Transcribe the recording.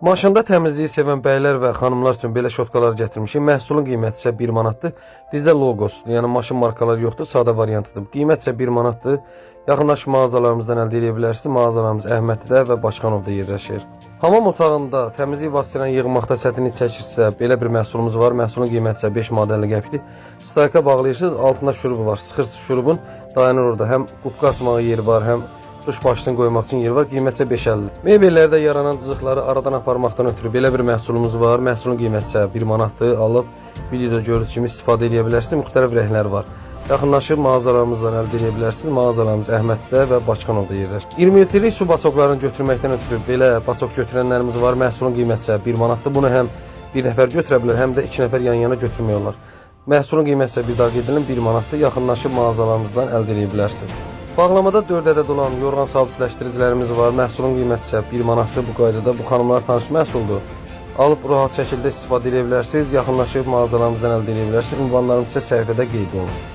Maşında təmizliyi sevən bəylər və xanımlar üçün belə şotkalar gətirmişik. Məhsulun qiyməti isə 1 manatdır. Bizdə logosdur, yəni maşın markaları yoxdur, sadə variantıdır. Qiymət isə 1 manatdır. Yaxınlaşıb mağazalarımızdan əldə edə bilərsiniz. Mağazalarımız Əhmədlidə və Başkanovda yerləşir. Hamam otağında təmizlik vasitələrini yığmaqda çətinlik çəkirsə, belə bir məhsulumuz var. Məhsulun qiyməti isə 5 manat 50 qəpikdir. Stayka bağlayırsınız, altında şurubu var. Sıxırsınız şurubun, dayanır orada. Həm qubqa asmağı yeri var, həm duş başlığını qoymaq üçün yer var. Qiymət isə 5.50. Mebellərdə yaranan cızıqları aradan aparmaqdan ötürü belə bir məhsulumuz var. Məhsulun qiyməti isə 1 manatdır. Alıb videoda gördüyünüz kimi istifadə edə bilərsiniz. Müxtəlif rənglər var. Yaxınlaşıb mağazalarımızdan əldə edə bilərsiniz. Mağazalarımız Əhmədlidə və Başkanovda yerləşir. 20 litrlik su basoklarını götürməkdən ötürü belə basok götürənlərimiz var. Məhsulun qiyməti isə 1 manatdır. Bunu həm bir nəfər götürə bilər, həm də 2 nəfər yan-yana götürmək olar. Məhsulun qiyməti isə bir daha qeyd edelim 1 manatdır. Yaxınlaşıb mağazalarımızdan əldə edə bilərsiniz. Bağlamada 4 ədəd olan yorğan sabitləşdiricilərimiz var. Məhsulun qiyməti isə 1 manatdır. Bu qaydada bu xanımlar tanış məhsuldur. Alıb rahat şəkildə istifadə edə bilərsiniz. Yaxınlaşıb mağazalarımızdan əldə edə bilərsiniz. Ünvanlarımız isə səhifədə qeyd olunur.